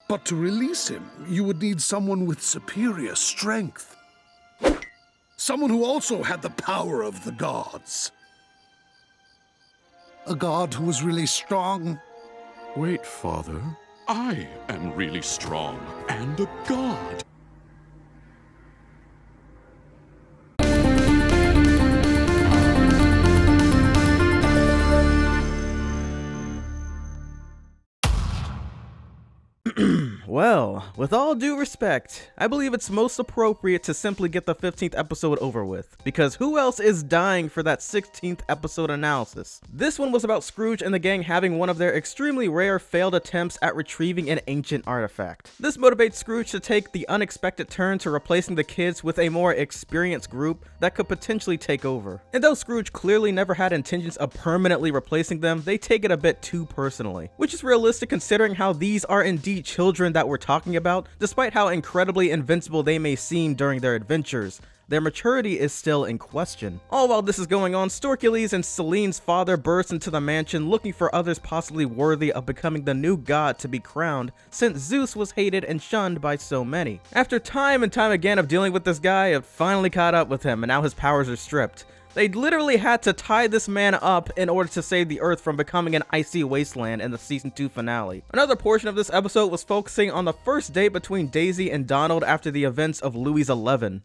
But to release him, you would need someone with superior strength. Someone who also had the power of the gods. A god who was really strong. Wait, Father. I am really strong and a god. Well, with all due respect, I believe it's most appropriate to simply get the 15th episode over with, because who else is dying for that 16th episode analysis? This one was about Scrooge and the gang having one of their extremely rare failed attempts at retrieving an ancient artifact. This motivates Scrooge to take the unexpected turn to replacing the kids with a more experienced group that could potentially take over. And though Scrooge clearly never had intentions of permanently replacing them, they take it a bit too personally, which is realistic considering how these are indeed children that we're talking about, despite how incredibly invincible they may seem during their adventures. Their maturity is still in question. All while this is going on, Storkules and Selene's father burst into the mansion looking for others possibly worthy of becoming the new god to be crowned, since Zeus was hated and shunned by so many. After time and time again of dealing with this guy, it finally caught up with him and now his powers are stripped. They literally had to tie this man up in order to save the Earth from becoming an icy wasteland in the season 2 finale. Another portion of this episode was focusing on the first date between Daisy and Donald after the events of Louis 11.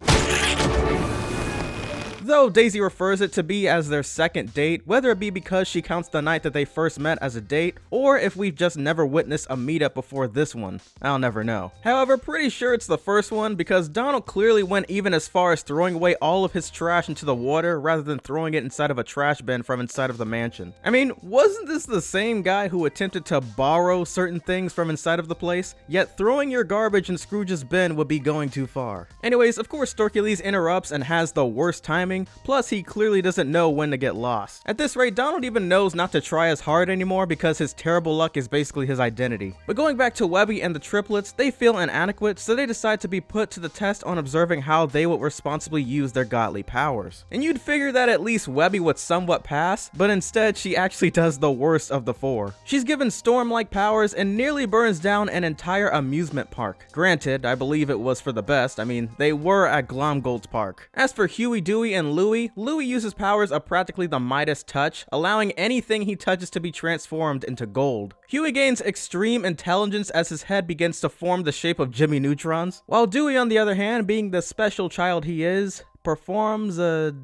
Though Daisy refers it to be as their second date, whether it be because she counts the night that they first met as a date, or if we've just never witnessed a meetup before this one, I'll never know. However, pretty sure it's the first one because Donald clearly went even as far as throwing away all of his trash into the water rather than throwing it inside of a trash bin from inside of the mansion. I mean, wasn't this the same guy who attempted to borrow certain things from inside of the place? Yet throwing your garbage in Scrooge's bin would be going too far. Anyways, of course Storkules interrupts and has the worst timing. Plus, he clearly doesn't know when to get lost. At this rate, Donald even knows not to try as hard anymore because his terrible luck is basically his identity. But going back to Webby and the triplets, they feel inadequate, so they decide to be put to the test on observing how they would responsibly use their godly powers. And you'd figure that at least Webby would somewhat pass, but instead she actually does the worst of the four. She's given storm-like powers and nearly burns down an entire amusement park. Granted, I believe it was for the best. I mean, they were at Glomgold's park. As for Huey, Dewey, and Louie uses powers of practically the Midas touch, allowing anything he touches to be transformed into gold. Huey gains extreme intelligence as his head begins to form the shape of Jimmy Neutrons, while Dewey, on the other hand, being the special child he is, performs a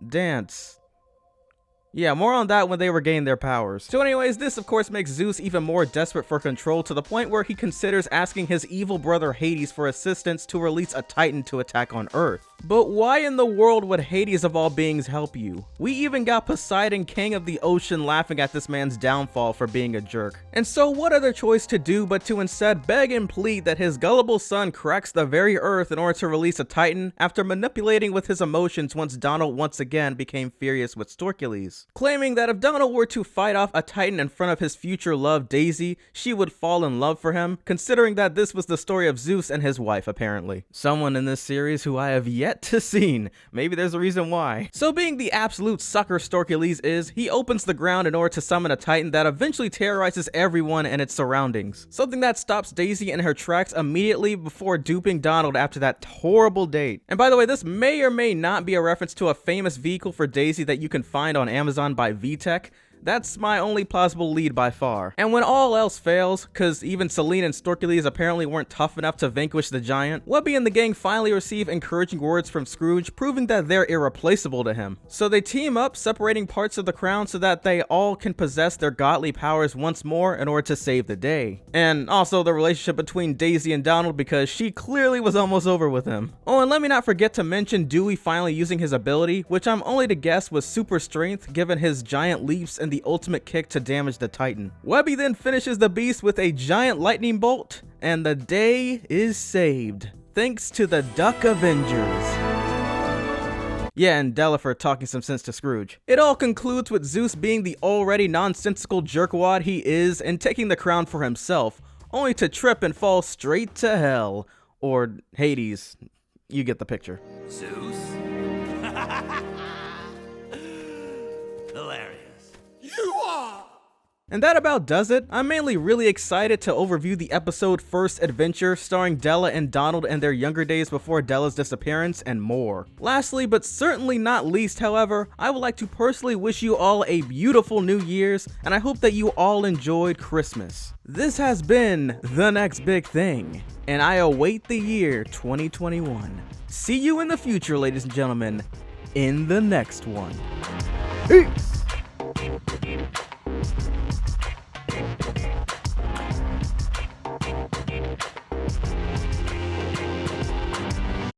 dance. Yeah, more on that when they regain their powers. So anyways, this of course makes Zeus even more desperate for control to the point where he considers asking his evil brother Hades for assistance to release a Titan to attack on Earth. But why in the world would Hades of all beings help you? We even got Poseidon, king of the ocean, laughing at this man's downfall for being a jerk. And so what other choice to do but to instead beg and plead that his gullible son cracks the very earth in order to release a Titan after manipulating with his emotions once Donald once again became furious with Storkules. Claiming that if Donald were to fight off a Titan in front of his future love Daisy, she would fall in love for him, considering that this was the story of Zeus and his wife apparently. Someone in this series who I have yet to see. Maybe there's a reason why. So being the absolute sucker Storkules is, he opens the ground in order to summon a Titan that eventually terrorizes everyone and its surroundings. Something that stops Daisy in her tracks immediately before duping Donald after that horrible date. And by the way, this may or may not be a reference to a famous vehicle for Daisy that you can find on Amazon by VTech. That's my only plausible lead by far. And when all else fails, cause even Selene and Storkules apparently weren't tough enough to vanquish the giant, Webby and the gang finally receive encouraging words from Scrooge, proving that they're irreplaceable to him. So they team up, separating parts of the crown so that they all can possess their godly powers once more in order to save the day. And also the relationship between Daisy and Donald, because she clearly was almost over with him. Oh, and let me not forget to mention Dewey finally using his ability, which I'm only to guess was super strength given his giant leaps and the ultimate kick to damage the Titan. Webby then finishes the beast with a giant lightning bolt, and the day is saved, thanks to the Duck Avengers. Yeah, and Delifer talking some sense to Scrooge. It all concludes with Zeus being the already nonsensical jerkwad he is and taking the crown for himself, only to trip and fall straight to hell. Or Hades. You get the picture. Zeus? Hilarious. You are And that about does it. I'm mainly really excited to overview the episode First Adventure, starring Della and Donald and their younger days before Della's disappearance, and more. Lastly, but certainly not least, however, I would like to personally wish you all a beautiful New Year's, and I hope that you all enjoyed Christmas. This has been The Next Big Thing, and I await the year 2021. See you in the future, ladies and gentlemen, in the next one. Peace!